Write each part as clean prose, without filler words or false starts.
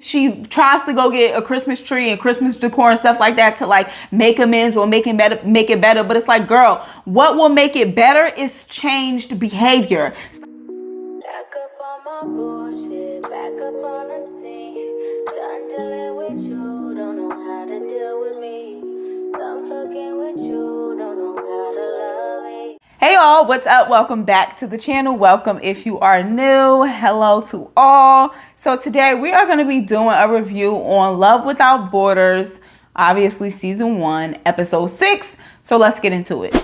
She tries to go get a Christmas tree and Christmas decor and stuff like that to like make amends or make it better. But it's like, girl, what will make it better is changed behavior. Back up on my bullshit, back up on the scene. Done dealing with you, don't know how to deal with me. Done fucking with you, don't know how to love me. Hey y'all, what's up? Welcome back to the channel. Welcome if you are new. Hello to all. So today we are going to be doing a review on Love Without Borders, obviously season 1, episode 6. So let's get into it.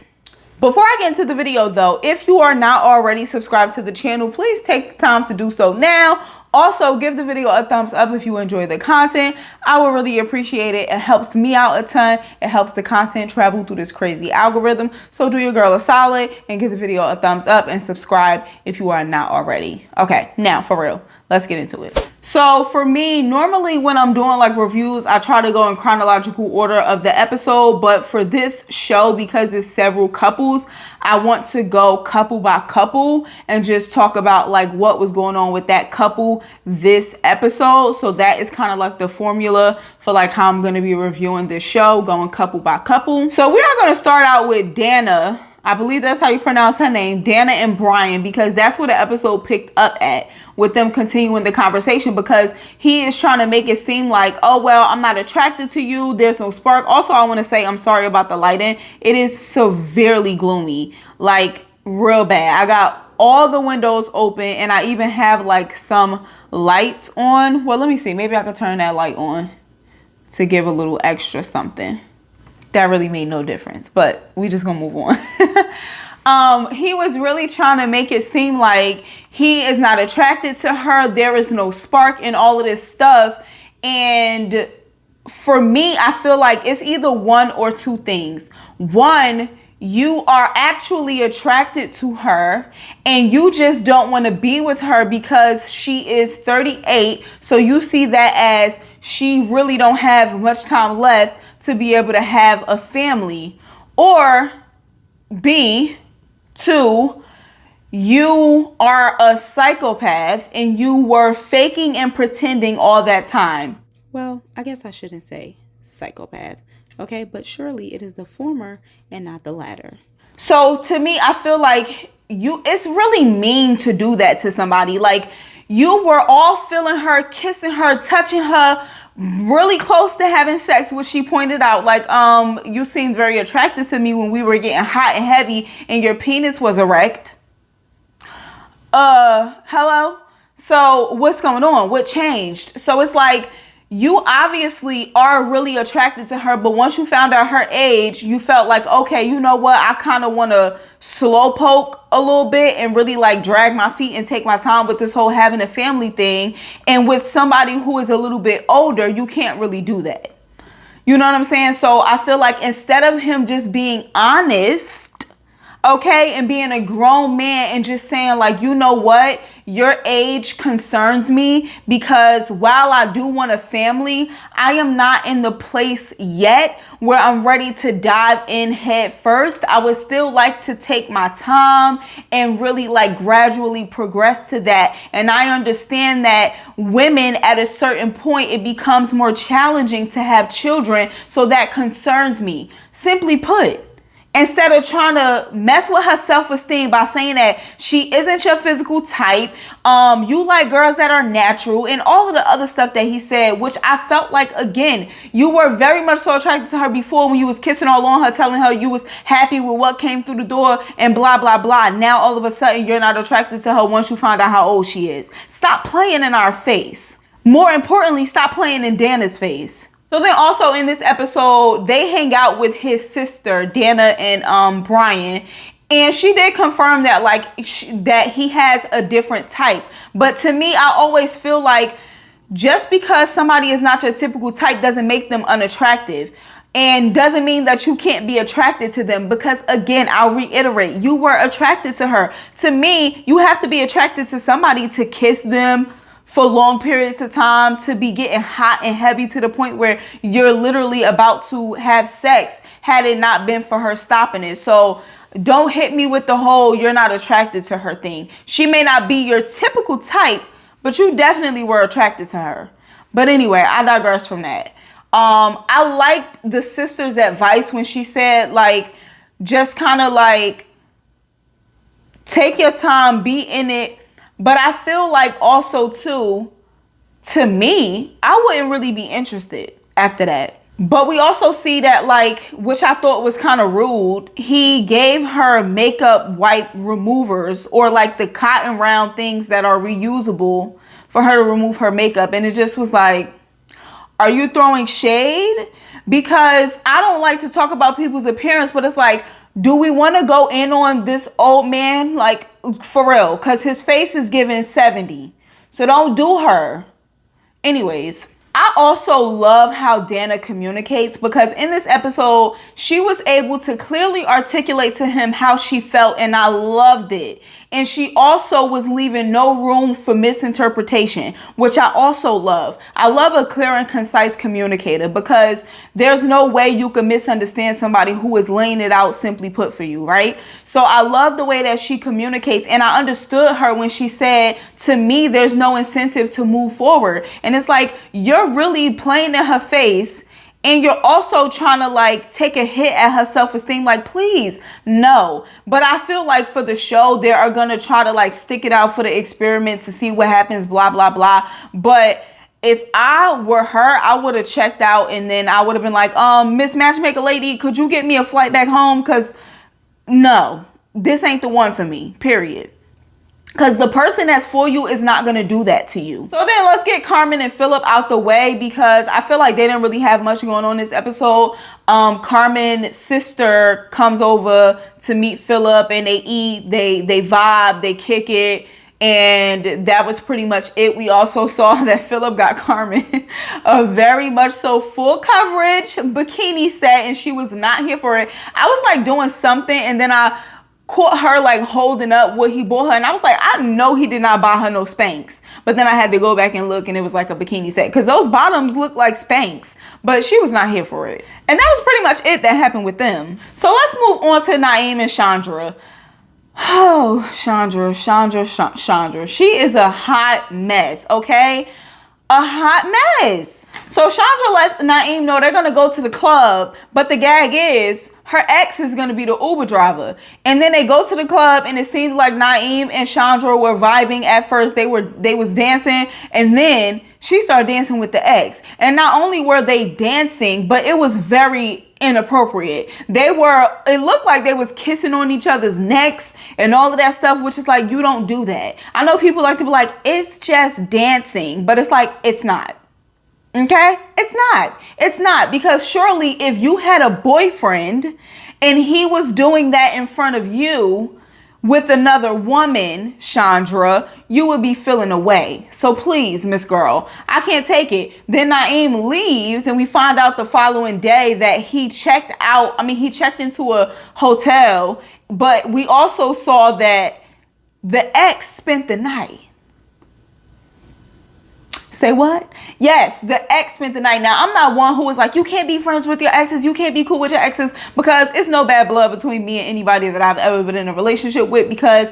Before I get into the video though, if you are not already subscribed to the channel, please take the time to do so now. Also, give the video a thumbs up if you enjoy the content. I would really appreciate it. It helps me out a ton. It helps the content travel through this crazy algorithm. So do your girl a solid and give the video a thumbs up and subscribe if you are not already. Okay, now for real, let's get into it. So for me, normally when I'm doing like reviews, I try to go in chronological order of the episode. But for this show, because it's several couples, I want to go couple by couple and just talk about like what was going on with that couple this episode. So that is kind of like the formula for like how I'm going to be reviewing this show, going couple by couple. So we are going to start out with Dana. I believe that's how you pronounce her name, Dana and Brian, because that's what the episode picked up at, with them continuing the conversation, because he is trying to make it seem like, oh, well, I'm not attracted to you. There's no spark. Also, I want to say I'm sorry about the lighting. It is severely gloomy, like real bad. I got all the windows open and I even have like some lights on. Well, let me see. Maybe I can turn that light on to give a little extra something. That really made no difference, but we just gonna move on. He was really trying to make it seem like he is not attracted to her. There is no spark and all of this stuff. And for me, I feel like it's either one or two things. One, you are actually attracted to her and you just don't want to be with her because she is 38. So you see that as she really don't have much time left to be able to have a family. Or B, two, you are a psychopath and you were faking and pretending all that time. Well, I guess I shouldn't say psychopath, okay? But surely it is the former and not the latter. So to me, I feel like it's really mean to do that to somebody. Like, you were all feeling her, kissing her, touching her, really close to having sex, which she pointed out, like, you seemed very attracted to me when we were getting hot and heavy and your penis was erect. Hello? So what's going on? What changed? So it's like, you obviously are really attracted to her, but once you found out her age, you felt like, okay, you know what? I kind of want to slow poke a little bit and really like drag my feet and take my time with this whole having a family thing. And with somebody who is a little bit older, you can't really do that. You know what I'm saying? So I feel like instead of him just being honest, okay, and being a grown man and just saying like, you know what, your age concerns me because while I do want a family, I am not in the place yet where I'm ready to dive in head first. I would still like to take my time and really like gradually progress to that. And I understand that women at a certain point, it becomes more challenging to have children. So that concerns me. Simply put, instead of trying to mess with her self-esteem by saying that she isn't your physical type, you like girls that are natural and all of the other stuff that he said, which I felt like, again, you were very much so attracted to her before when you was kissing all on her, telling her you was happy with what came through the door and blah, blah, blah. Now, all of a sudden, you're not attracted to her once you find out how old she is. Stop playing in our face. More importantly, stop playing in Dana's face. So then also in this episode, they hang out with his sister, Dana and Brian. And she did confirm that like that he has a different type. But to me, I always feel like just because somebody is not your typical type doesn't make them unattractive. And doesn't mean that you can't be attracted to them. Because again, I'll reiterate, you were attracted to her. To me, you have to be attracted to somebody to kiss them for long periods of time, to be getting hot and heavy to the point where you're literally about to have sex, had it not been for her stopping it. So don't hit me with the whole you're not attracted to her thing. She may not be your typical type, but you definitely were attracted to her. But anyway, I digress from that. I liked the sister's advice when she said, like, just kind of like take your time, be in it. But I feel like also too, to me, I wouldn't really be interested after that. But we also see that, like, which I thought was kind of rude, he gave her makeup wipe removers, or like the cotton round things that are reusable for her to remove her makeup. And it just was like, are you throwing shade? Because I don't like to talk about people's appearance, but it's like, do we want to go in on this old man? Like, for real, because his face is giving 70. So don't do her. Anyways, I also love how Dana communicates, because in this episode, she was able to clearly articulate to him how she felt, and I loved it. And she also was leaving no room for misinterpretation, which I also love. I love a clear and concise communicator, because there's no way you can misunderstand somebody who is laying it out simply put for you, right? So I love the way that she communicates, and I understood her when she said, to me, there's no incentive to move forward. And it's like, you're really playing in her face, and you're also trying to like take a hit at her self-esteem. Like, please, no. But I feel like for the show, they are going to try to like stick it out for the experiment to see what happens, blah, blah, blah. But if I were her, I would have checked out, and then I would have been like, Miss Matchmaker Lady, could you get me a flight back home? Because no, this ain't the one for me, period. Because the person that's for you is not going to do that to you. So then let's get Carmen and Philip out the way, because I feel like they didn't really have much going on this episode. Carmen's sister comes over to meet Philip, and they eat, they vibe, they kick it. And that was pretty much it. We also saw that Philip got Carmen a very much so full coverage bikini set, and she was not here for it. I was like doing something, and then I caught her like holding up what he bought her, and I was like, I know he did not buy her no Spanx. But then I had to go back and look, and it was like a bikini set, because those bottoms look like Spanx, but she was not here for it. And that was pretty much it that happened with them. So let's move on to Naeem and Chandra. Oh, Chandra. She is a hot mess, okay? A hot mess. So Chandra lets Naeem know they're gonna go to the club, but the gag is her ex is going to be the Uber driver. And then they go to the club, and it seems like Naeem and Chandra were vibing at first. They was dancing, and then she started dancing with the ex. And not only were they dancing, but it was very inappropriate. It looked like they was kissing on each other's necks and all of that stuff, which is like, you don't do that. I know people like to be like, it's just dancing, but it's like, it's not. Okay? It's not, because surely if you had a boyfriend and he was doing that in front of you with another woman, Chandra, you would be feeling away. So please, Miss Girl, I can't take it. Then Naeem leaves, and we find out the following day that he checked into a hotel, but we also saw that the ex spent the night. Say what? Yes, the ex spent the night. Now, I'm not one who is like, you can't be friends with your exes. You can't be cool with your exes, because it's no bad blood between me and anybody that I've ever been in a relationship with, because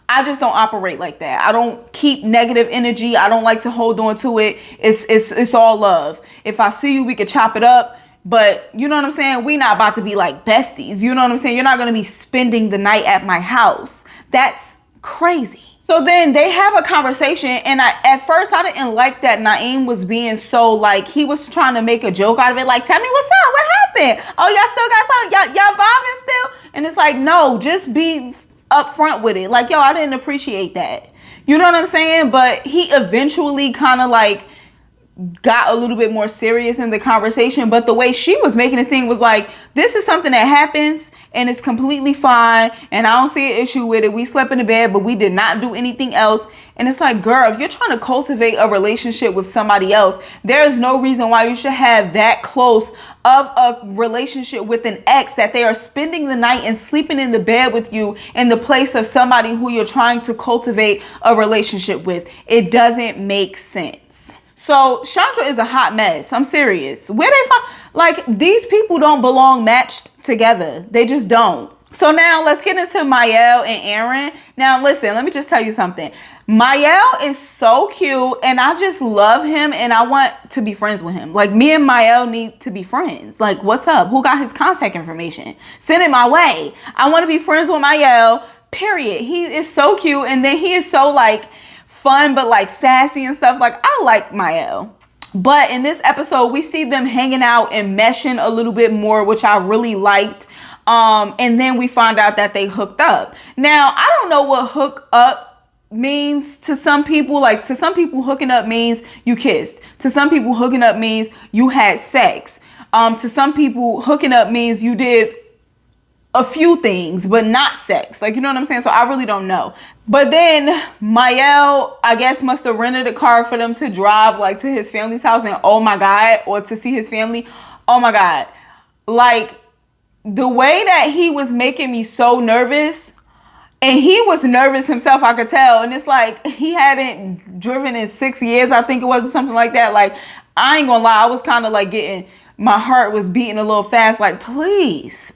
I just don't operate like that. I don't keep negative energy. I don't like to hold on to it. It's all love. If I see you, we could chop it up. But you know what I'm saying? We not about to be like besties. You know what I'm saying? You're not going to be spending the night at my house. That's crazy. So then they have a conversation, and at first I didn't like that Naeem was being so like, he was trying to make a joke out of it. Like, tell me what's up, what happened? Oh, y'all still got something? Y'all vibing still? And it's like, no, just be upfront with it. Like, yo, I didn't appreciate that. You know what I'm saying? But he eventually kind of like got a little bit more serious in the conversation. But the way she was making it seem was like, this is something that happens, and it's completely fine, and I don't see an issue with it. We slept in the bed, but we did not do anything else. And it's like, girl, if you're trying to cultivate a relationship with somebody else, there is no reason why you should have that close of a relationship with an ex, that they are spending the night and sleeping in the bed with you in the place of somebody who you're trying to cultivate a relationship with. It doesn't make sense. So Chandra is a hot mess. I'm serious. Where they find, like, these people don't belong matched together. They just don't. So now let's get into Mayel and Aaron. Now listen, let me just tell you something. Mayel is so cute and I just love him and I want to be friends with him. Like me and Mayel need to be friends. Like what's up? Who got his contact information? Send it my way. I want to be friends with Mayel, period. He is so cute and then he is so like fun but like sassy and stuff. Like I like Mayel. But in this episode, we see them hanging out and meshing a little bit more, which I really liked. And then we find out that they hooked up. Now, I don't know what hook up means to some people. Like to some people, hooking up means you kissed. To some people, hooking up means you had sex. To some people, hooking up means you did a few things, but not sex. Like, you know what I'm saying? So I really don't know. But then Mayel, I guess, must have rented a car for them to drive like to his family's house. And oh my God, or to see his family. Oh my God. Like the way that he was making me so nervous, and he was nervous himself, I could tell. And it's like he hadn't driven in 6 years, I think it was, or something like that. Like, I ain't gonna lie, I was kind of like my heart was beating a little fast, like, please,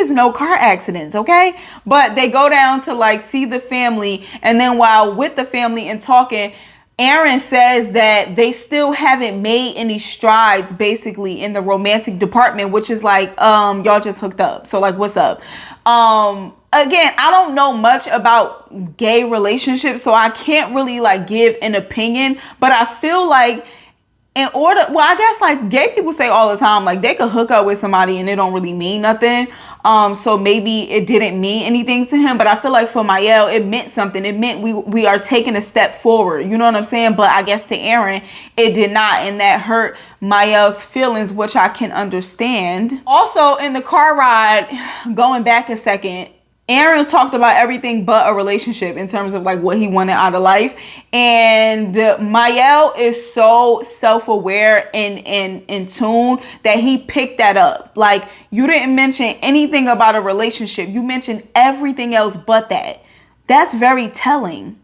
no car accidents, okay? But they go down to like see the family, and then while with the family and talking, Aaron says that they still haven't made any strides basically in the romantic department, which is like, y'all just hooked up. So like, what's up? Again, I don't know much about gay relationships, so I can't really like give an opinion, but I feel like I guess like gay people say all the time, like they could hook up with somebody and it don't really mean nothing. So maybe it didn't mean anything to him, but I feel like for Mayel, it meant something. It meant we are taking a step forward. You know what I'm saying? But I guess to Aaron, it did not. And that hurt Mayel's feelings, which I can understand. Also in the car ride, going back a second, Aaron talked about everything but a relationship in terms of like what he wanted out of life. And Mayel is so self-aware and in tune that he picked that up. Like, you didn't mention anything about a relationship. You mentioned everything else but that. That's very telling.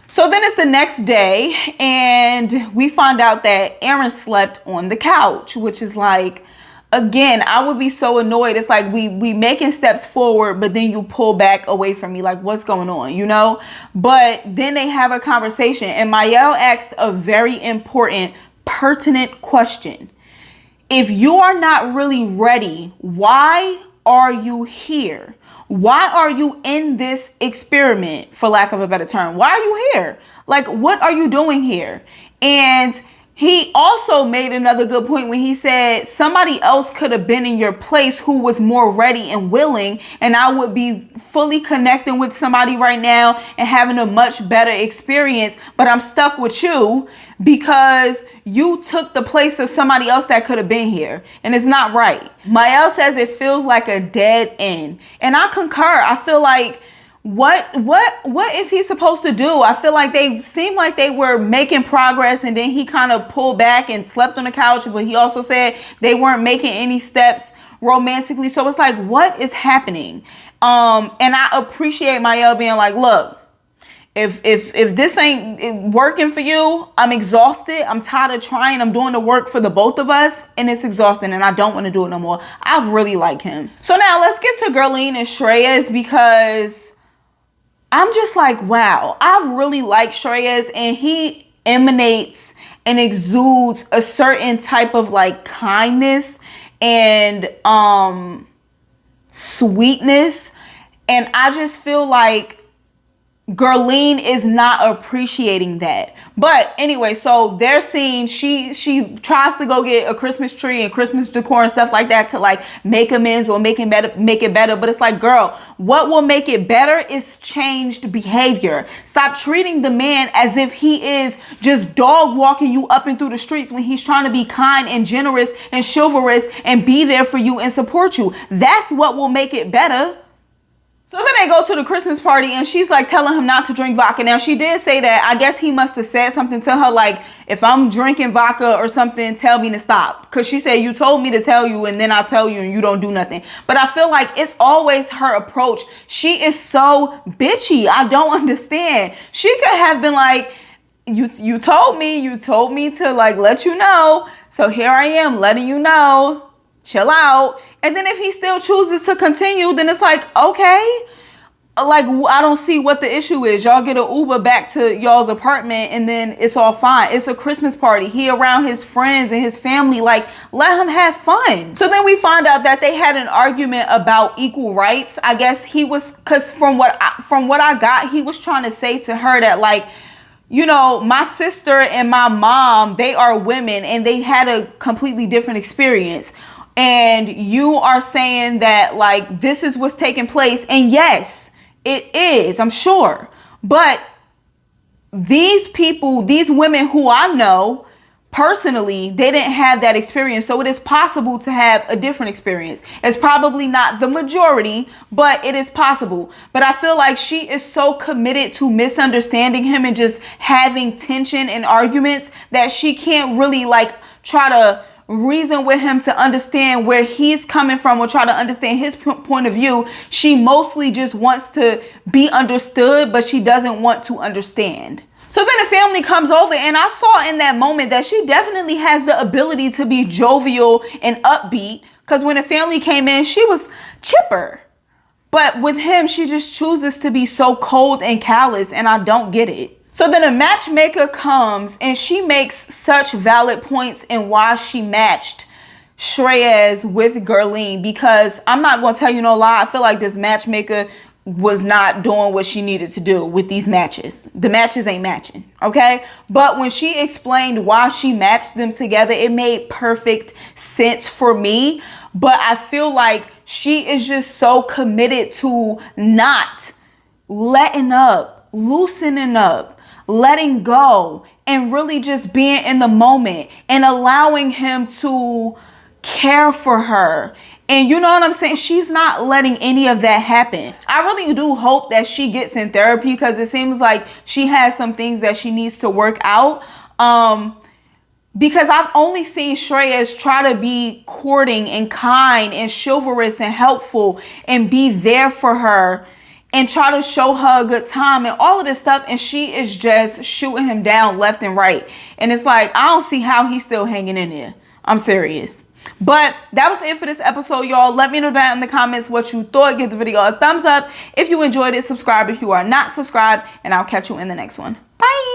So then it's the next day and we find out that Aaron slept on the couch, which is like, again, I would be so annoyed. It's like we making steps forward, but then you pull back away from me. Like, what's going on, you know? But then they have a conversation and Mayel asked a very important, pertinent question. If you are not really ready, why are you here? Why are you in this experiment, for lack of a better term? Why are you here? Like, what are you doing here? And he also made another good point when he said somebody else could have been in your place who was more ready and willing, and I would be fully connecting with somebody right now and having a much better experience, but I'm stuck with you because you took the place of somebody else that could have been here, and it's not right. Mayel says it feels like a dead end, and I concur. I feel like what is he supposed to do? I feel like they seemed like they were making progress, and then he kind of pulled back and slept on the couch, but he also said they weren't making any steps romantically. So it's like, what is happening? And I appreciate Mayel being like, look, if this ain't working for you, I'm exhausted. I'm tired of trying. I'm doing the work for the both of us, and it's exhausting, and I don't want to do it no more. I really like him. So now let's get to Gerline and Shreyas, because I'm just like, wow, I really like Shreyas, and he emanates and exudes a certain type of like kindness and sweetness. And I just feel like Gerline is not appreciating that. But anyway, so their scene, she tries to go get a Christmas tree and Christmas decor and stuff like that to like make amends or make it better. But it's like, girl, what will make it better is changed behavior. Stop treating the man as if he is just dog walking you up and through the streets when he's trying to be kind and generous and chivalrous and be there for you and support you. That's what will make it better. So then they go to the Christmas party and she's like telling him not to drink vodka. Now she did say that, I guess he must have said something to her like, if I'm drinking vodka or something, tell me to stop. Because she said, you told me to tell you and then I'll tell you and you don't do nothing. But I feel like it's always her approach. She is so bitchy. I don't understand. She could have been like, you told me to like let you know. So here I am letting you know. chill out. And then if he still chooses to continue, then it's like, okay, like, I don't see what the issue is. Y'all get an Uber back to y'all's apartment and then it's all fine. It's a Christmas party. He around his friends and his family. Like, let him have fun. So then we find out that they had an argument about equal rights. I guess he was, because from what I got, he was trying to say to her that, like, you know, my sister and my mom, they are women and they had a completely different experience. And you are saying that, like, this is what's taking place. And yes, it is, I'm sure. But these people, these women who I know personally, they didn't have that experience. So it is possible to have a different experience. It's probably not the majority, but it is possible. But I feel like she is so committed to misunderstanding him and just having tension and arguments that she can't really, like, try to reason with him to understand where he's coming from or try to understand his point of view. She mostly just wants to be understood, but she doesn't want to understand. So then the family comes over, and I saw in that moment that she definitely has the ability to be jovial and upbeat, because when the family came in, she was chipper. But with him, she just chooses to be so cold and callous, and I don't get it. So then a matchmaker comes and she makes such valid points in why she matched Shreyas with Gurleen, because I'm not going to tell you no lie. I feel like this matchmaker was not doing what she needed to do with these matches. The matches ain't matching, okay? But when she explained why she matched them together, it made perfect sense for me. But I feel like she is just so committed to not letting up, loosening up, letting go, and really just being in the moment and allowing him to care for her. And you know what I'm saying? She's not letting any of that happen. I really do hope that she gets in therapy, because it seems like she has some things that she needs to work out. Because I've only seen Shreyas try to be courting and kind and chivalrous and helpful and be there for her and try to show her a good time and all of this stuff. And she is just shooting him down left and right. And it's like, I don't see how he's still hanging in there. I'm serious. But that was it for this episode, y'all. Let me know down in the comments what you thought. Give the video a thumbs up if you enjoyed it. Subscribe if you are not subscribed. And I'll catch you in the next one. Bye.